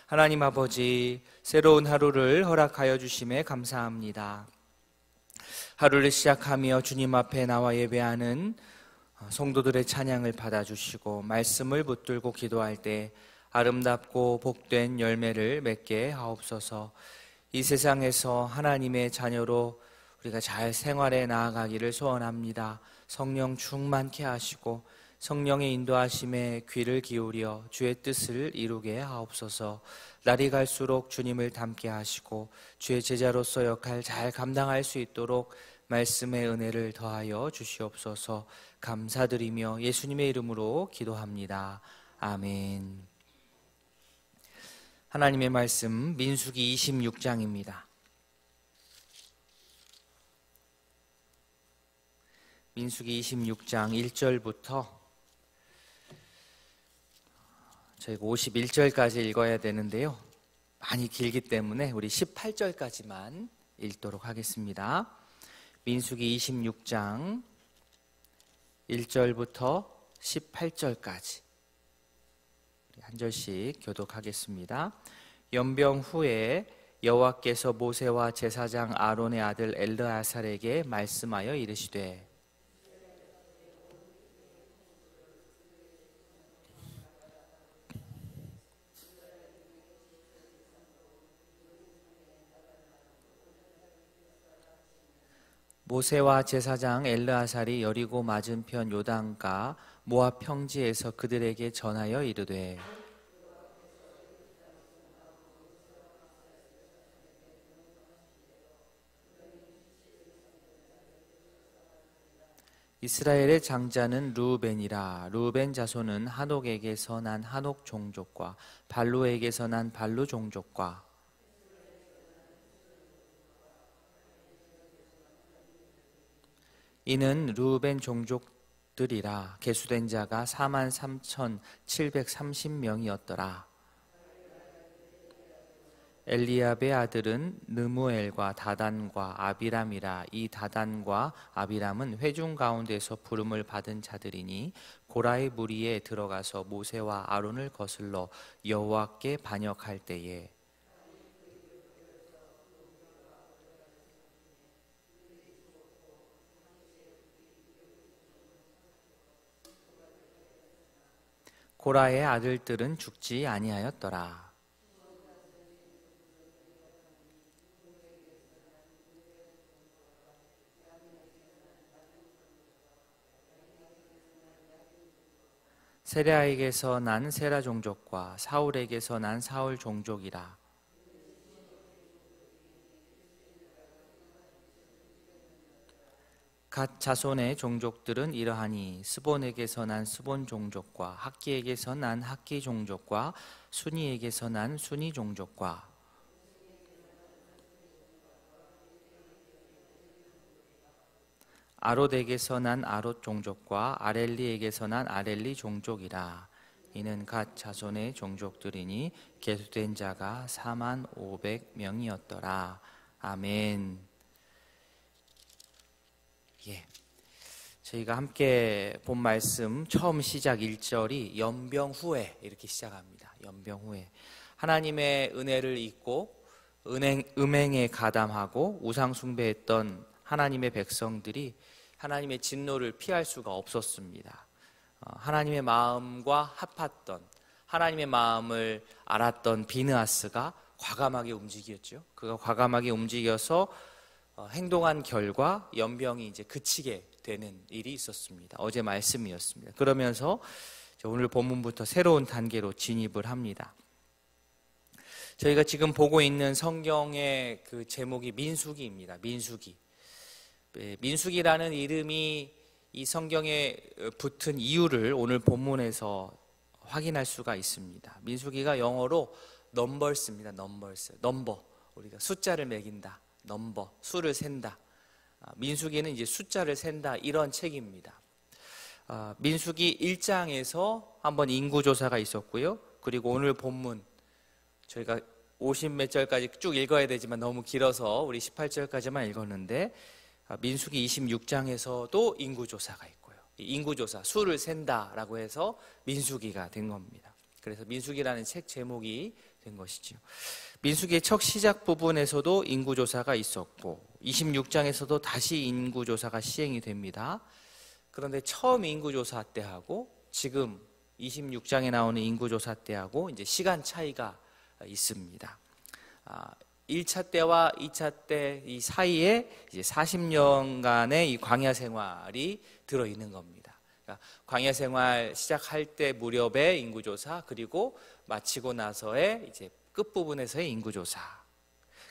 하나님 아버지, 새로운 하루를 허락하여 주심에 감사합니다. 하루를 시작하며 주님 앞에 나와 예배하는 성도들의 찬양을 받아주시고 말씀을 붙들고 기도할 때 아름답고 복된 열매를 맺게 하옵소서. 이 세상에서 하나님의 자녀로 우리가 잘 생활해 나아가기를 소원합니다. 성령 충만케 하시고 성령의 인도하심에 귀를 기울여 주의 뜻을 이루게 하옵소서. 날이 갈수록 주님을 닮게 하시고 주의 제자로서 역할 잘 감당할 수 있도록 말씀의 은혜를 더하여 주시옵소서. 감사드리며 예수님의 이름으로 기도합니다. 아멘. 하나님의 말씀 민수기 26장입니다. 민수기 26장 1절부터 저희가 51절까지 읽어야 되는데요, 많이 길기 때문에 우리 18절까지만 읽도록 하겠습니다. 민수기 26장 1절부터 18절까지 한 절씩 교독하겠습니다. 연병 후에 여호와께서 모세와 제사장 아론의 아들 엘르아살에게 말씀하여 이르시되 모세와 제사장 엘르아살이 여리고 맞은편 요단가 모압 평지에서 그들에게 전하여 이르되 이스라엘의 장자는 르우벤이라. 르우벤 자손은 한옥에게서 난 한옥 종족과 발루에게서 난 발루 종족과 이는 르우벤 종족들이라. 계수된 자가 43,730명이었더라. 엘리압의 아들은 느무엘과 다단과 아비람이라. 이 다단과 아비람은 회중 가운데서 부름을 받은 자들이니 고라의 무리에 들어가서 모세와 아론을 거슬러 여호와께 반역할 때에 고라의 아들들은 죽지 아니하였더라. 세랴에게서 난 세라 종족과 사울에게서 난 사울 종족이라. 갓 자손의 종족들은 이러하니 스본에게서 난 스본 종족과 학기에게서 난 학기 종족과 순이에게서 난 순이 종족과 아롯에게서 난 아롯 종족과 아렐리에게서 난 아렐리 종족이라. 이는 갓 자손의 종족들이니 계수된 자가 45,000명이었더라. 아멘. 저희가 함께 본 말씀 처음 시작 1절이 연병 후에 이렇게 시작합니다. 연병 후에 하나님의 은혜를 잊고 음행에 가담하고 우상 숭배했던 하나님의 백성들이 하나님의 진노를 피할 수가 없었습니다. 하나님의 마음과 합했던, 하나님의 마음을 알았던 비느하스가 과감하게 움직였죠. 그가 과감하게 움직여서 행동한 결과 연병이 이제 그치게 되는 일이 있었습니다. 어제 말씀이었습니다. 그러면서 오늘 본문부터 새로운 단계로 진입을 합니다. 저희가 지금 보고 있는 성경의 그 제목이 민수기입니다. 민수기. 민수기라는 이름이 이 성경에 붙은 이유를 오늘 본문에서 확인할 수가 있습니다. 민수기가 영어로 넘버스입니다. 넘버. 우리가 숫자를 매긴다. 넘버, 수를 센다. 민수기는 이제 숫자를 센다, 이런 책입니다. 민수기 1장에서 한번 인구조사가 있었고요. 그리고 오늘 본문 저희가 50몇 절까지 쭉 읽어야 되지만 너무 길어서 우리 18절까지만 읽었는데, 민수기 26장에서도 인구조사가 있고요. 인구조사, 수를 센다라고 해서 민수기가 된 겁니다. 그래서 민수기라는 책 제목이 된 것이죠. 민수기의 첫 시작 부분에서도 인구조사가 있었고 26장에서도 다시 인구조사가 시행이 됩니다. 그런데 처음 인구조사 때하고 지금 26장에 나오는 인구조사 때하고 이제 시간 차이가 있습니다. 1차 때와 2차 때 이 사이에 이제 40년간의 이 광야 생활이 들어있는 겁니다. 그러니까 광야 생활 시작할 때 무렵의 인구조사, 그리고 마치고 나서의 이제 끝부분에서의 인구조사.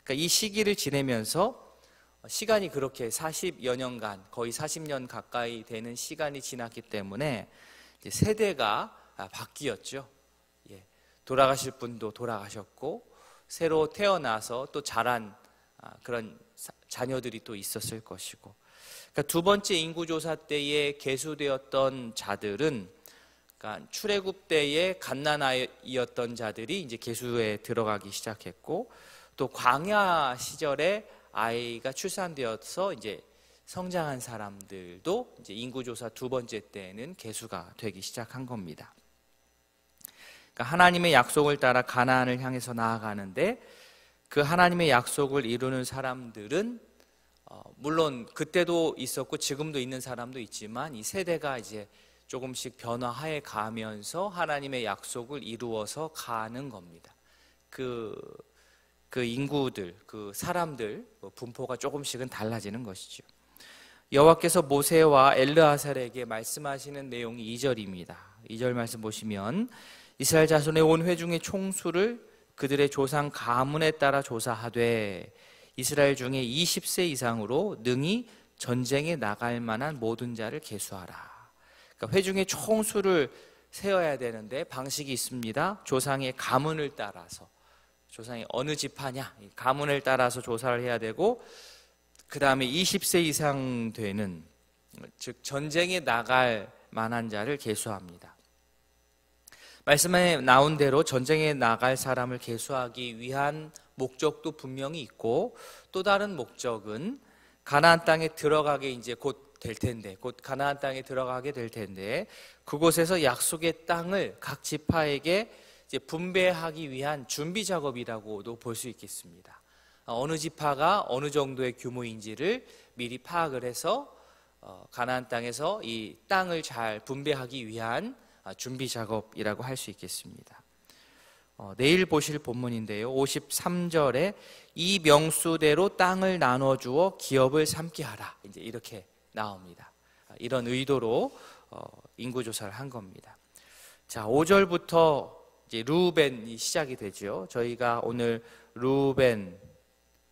그러니까 이 시기를 지내면서 시간이 그렇게 40여 년간, 거의 40년 가까이 되는 시간이 지났기 때문에 이제 세대가 바뀌었죠. 예, 돌아가실 분도 돌아가셨고 새로 태어나서 또 자란 그런 자녀들이 또 있었을 것이고, 그러니까 두 번째 인구조사 때에 계수되었던 자들은, 그러니까 출애굽 때에 갓난아이였던 자들이 이제 계수에 들어가기 시작했고, 또 광야 시절에 아이가 출산되어서 이제 성장한 사람들도 이제 인구조사 두 번째 때에는 계수가 되기 시작한 겁니다. 그러니까 하나님의 약속을 따라 가나안을 향해서 나아가는데, 그 하나님의 약속을 이루는 사람들은 물론 그때도 있었고 지금도 있는 사람도 있지만 이 세대가 이제 조금씩 변화해 가면서 하나님의 약속을 이루어서 가는 겁니다. 그 인구들, 그 사람들 분포가 조금씩은 달라지는 것이죠. 여호와께서 모세와 엘르아살에게 말씀하시는 내용이 2절입니다. 2절 말씀 보시면, 이스라엘 자손의 온 회중의 총수를 그들의 조상 가문에 따라 조사하되 이스라엘 중에 20세 이상으로 능히 전쟁에 나갈 만한 모든 자를 계수하라. 그러니까 회중의 총수를 세어야 되는데 방식이 있습니다. 조상의 가문을 따라서, 조상이 어느 지파냐, 가문을 따라서 조사를 해야 되고, 그 다음에 20세 이상 되는, 즉 전쟁에 나갈 만한 자를 계수합니다. 말씀에 나온 대로 전쟁에 나갈 사람을 계수하기 위한 목적도 분명히 있고, 또 다른 목적은 가나안 땅에 들어가게 이제 곧 될 텐데, 곧 가나안 땅에 들어가게 될 텐데, 그곳에서 약속의 땅을 각 지파에게 이제 분배하기 위한 준비 작업이라고도 볼 수 있겠습니다. 어느 지파가 어느 정도의 규모인지를 미리 파악을 해서 가나안 땅에서 이 땅을 잘 분배하기 위한 준비 작업이라고 할 수 있겠습니다. 내일 보실 본문인데요, 53절에 이 명수대로 땅을 나눠주어 기업을 삼게 하라, 이제 이렇게 나옵니다. 이런 의도로 인구조사를 한 겁니다. 자, 5절부터 이제 루벤이 시작이 되죠. 저희가 오늘 루벤,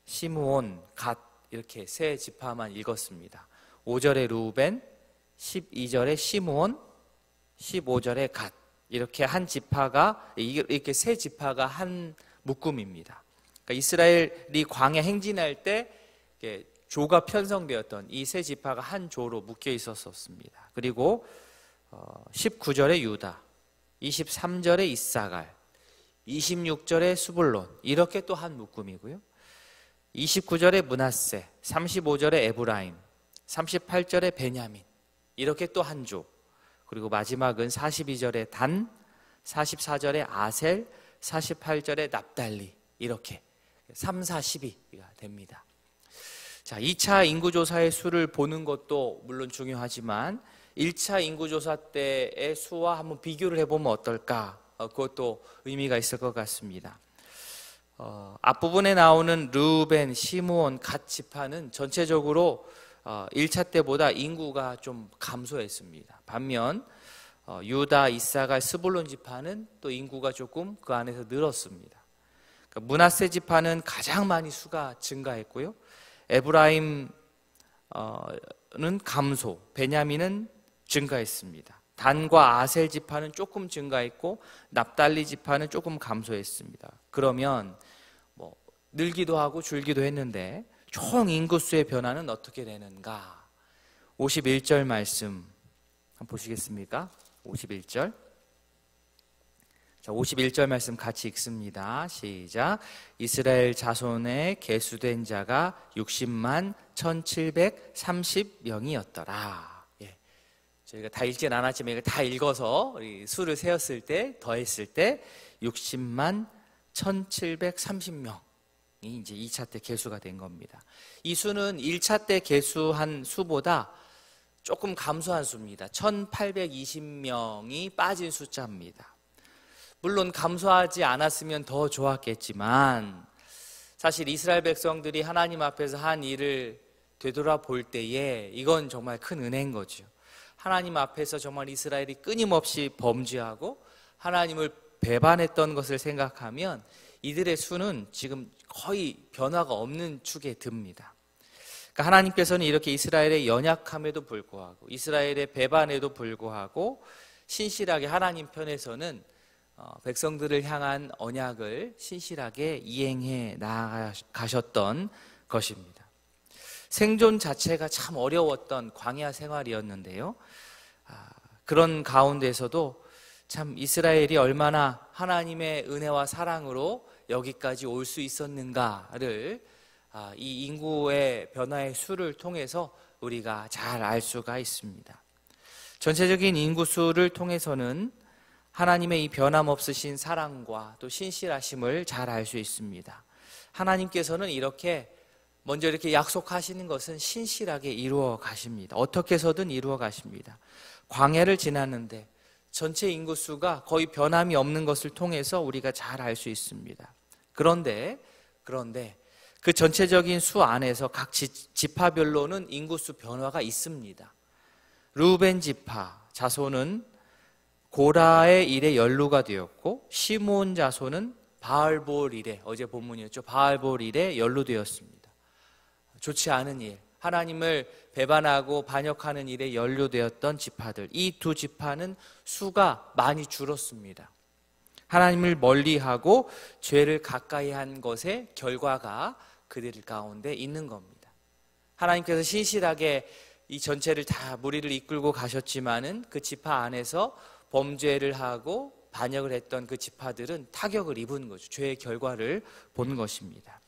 시므온, 갓 이렇게 세 지파만 읽었습니다. 5절에 루벤, 12절에 시므온, 15절에 갓, 이렇게 한 지파가, 이렇게 세 지파가 한 묶음입니다. 그러니까 이스라엘이 광야 행진할 때 조가 편성되었던 이 세 지파가 한 조로 묶여 있었습니다. 그리고 19절에 유다, 23절에 이사갈, 26절에 수불론, 이렇게 또 한 묶음이고요. 29절에 므낫세, 35절에 에브라임, 38절에 베냐민, 이렇게 또 한 조. 그리고 마지막은 42절에 단, 44절에 아셀, 48절에 납달리, 이렇게 3, 4, 12가 됩니다. 자, 2차 인구조사의 수를 보는 것도 물론 중요하지만 1차 인구조사 때의 수와 한번 비교를 해보면 어떨까? 그것도 의미가 있을 것 같습니다. 앞부분에 나오는 르우벤, 시므온, 갓 지파는 전체적으로 1차 때보다 인구가 좀 감소했습니다. 반면 유다, 이사갈, 스불론 지파는 또 인구가 조금 그 안에서 늘었습니다. 그러니까 므낫세 지파는 가장 많이 수가 증가했고요. 에브라임은 감소, 베냐민은 증가했습니다. 단과 아셀 지파는 조금 증가했고 납달리 지파는 조금 감소했습니다. 그러면 늘기도 하고 줄기도 했는데 총 인구수의 변화는 어떻게 되는가? 51절 말씀 한번 보시겠습니까? 51절. 자, 51절 말씀 같이 읽습니다. 시작. 이스라엘 자손에 계수된 자가 60만 1730명이었더라. 예. 저희가 다 읽진 않았지만 이걸 다 읽어서 우리 수를 세었을 때, 더했을 때 60만 1730명이 이제 2차 때 개수가 된 겁니다. 이 수는 1차 때 개수한 수보다 조금 감소한 수입니다. 1820명이 빠진 숫자입니다. 물론 감소하지 않았으면 더 좋았겠지만 사실 이스라엘 백성들이 하나님 앞에서 한 일을 되돌아볼 때에 이건 정말 큰 은혜인 거죠. 하나님 앞에서 정말 이스라엘이 끊임없이 범죄하고 하나님을 배반했던 것을 생각하면 이들의 수는 지금 거의 변화가 없는 축에 듭니다. 그러니까 하나님께서는 이렇게 이스라엘의 연약함에도 불구하고 이스라엘의 배반에도 불구하고 신실하게 하나님 편에서는 백성들을 향한 언약을 신실하게 이행해 나가셨던 것입니다. 생존 자체가 참 어려웠던 광야 생활이었는데요. 그런 가운데서도 참 이스라엘이 얼마나 하나님의 은혜와 사랑으로 여기까지 올 수 있었는가를 이 인구의 변화의 수를 통해서 우리가 잘 알 수가 있습니다. 전체적인 인구수를 통해서는 하나님의 이 변함없으신 사랑과 또 신실하심을 잘 알 수 있습니다. 하나님께서는 먼저 이렇게 약속하시는 것은 신실하게 이루어 가십니다. 어떻게 해서든 이루어 가십니다. 광야를 지났는데 전체 인구수가 거의 변함이 없는 것을 통해서 우리가 잘 알 수 있습니다. 그런데 그 전체적인 수 안에서 각 지파별로는 인구수 변화가 있습니다. 루벤 지파 자손은 고라의 일에 연루가 되었고 시몬 자손은 바알볼 일에, 어제 본문이었죠, 바알볼 일에 연루되었습니다. 좋지 않은 일, 하나님을 배반하고 반역하는 일에 연루되었던 지파들, 이 두 지파는 수가 많이 줄었습니다. 하나님을 멀리하고 죄를 가까이 한 것의 결과가 그들 가운데 있는 겁니다. 하나님께서 신실하게 이 전체를 다 무리를 이끌고 가셨지만은 그 지파 안에서 범죄를 하고 반역을 했던 그 지파들은 타격을 입은 거죠. 죄의 결과를 본 것입니다.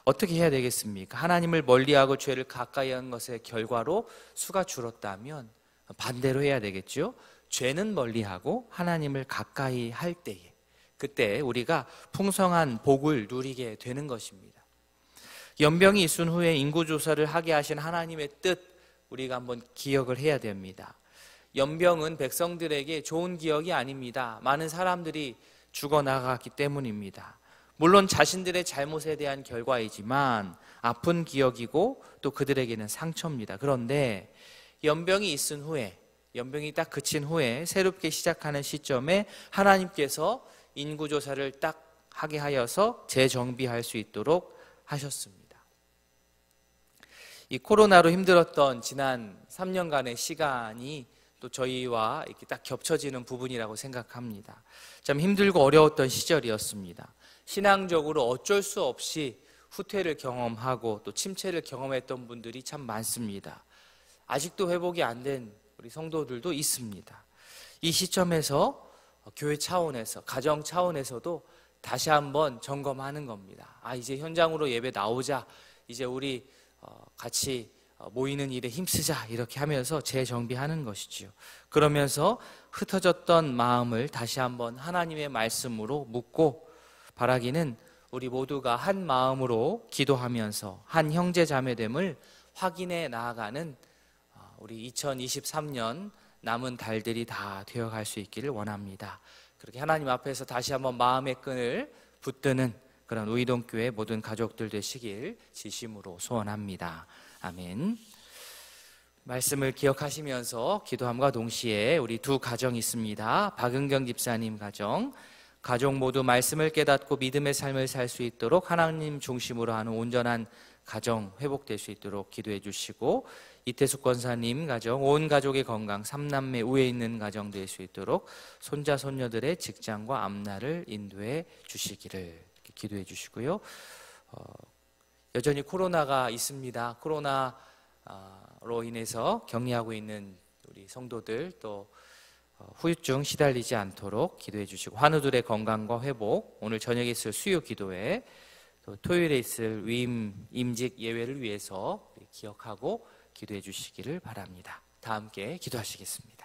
어떻게 해야 되겠습니까? 하나님을 멀리하고 죄를 가까이 한 것의 결과로 수가 줄었다면 반대로 해야 되겠죠. 죄는 멀리하고 하나님을 가까이 할 때에 그때 우리가 풍성한 복을 누리게 되는 것입니다. 연병이 있은 후에 인구조사를 하게 하신 하나님의 뜻 우리가 한번 기억을 해야 됩니다. 연병은 백성들에게 좋은 기억이 아닙니다. 많은 사람들이 죽어나갔기 때문입니다. 물론 자신들의 잘못에 대한 결과이지만 아픈 기억이고 또 그들에게는 상처입니다. 그런데 연병이 있은 후에, 연병이 딱 그친 후에 새롭게 시작하는 시점에 하나님께서 인구조사를 딱 하게 하여서 재정비할 수 있도록 하셨습니다. 이 코로나로 힘들었던 지난 3년간의 시간이 또 저희와 이렇게 딱 겹쳐지는 부분이라고 생각합니다. 참 힘들고 어려웠던 시절이었습니다. 신앙적으로 어쩔 수 없이 후퇴를 경험하고 또 침체를 경험했던 분들이 참 많습니다. 아직도 회복이 안 된 우리 성도들도 있습니다. 이 시점에서 교회 차원에서, 가정 차원에서도 다시 한번 점검하는 겁니다. 이제 현장으로 예배 나오자, 이제 우리 같이 모이는 일에 힘쓰자, 이렇게 하면서 재정비하는 것이지요. 그러면서 흩어졌던 마음을 다시 한번 하나님의 말씀으로 묻고 바라기는 우리 모두가 한 마음으로 기도하면서 한 형제자매됨을 확인해 나아가는 우리 2023년 남은 달들이 다 되어갈 수 있기를 원합니다. 그렇게 하나님 앞에서 다시 한번 마음의 끈을 붙드는 그런 우이동교회 모든 가족들 되시길 진심으로 소원합니다. 아멘. 말씀을 기억하시면서 기도함과 동시에 우리 두 가정이 있습니다. 박은경 집사님 가족 모두 말씀을 깨닫고 믿음의 삶을 살 수 있도록 하나님 중심으로 하는 온전한 가정 회복될 수 있도록 기도해 주시고, 이태숙 권사님 가정 온 가족의 건강, 3남매 우에 있는 가정 될 수 있도록 손자 손녀들의 직장과 앞날을 인도해 주시기를 기도해 주시고요. 여전히 코로나가 있습니다. 코로나로 인해서 격리하고 있는 우리 성도들 또 후유증 시달리지 않도록 기도해 주시고, 환우들의 건강과 회복, 오늘 저녁에 있을 수요 기도회, 또 토요일에 있을 위임 임직 예외를 위해서 기억하고 기도해 주시기를 바랍니다. 다 함께 기도하시겠습니다.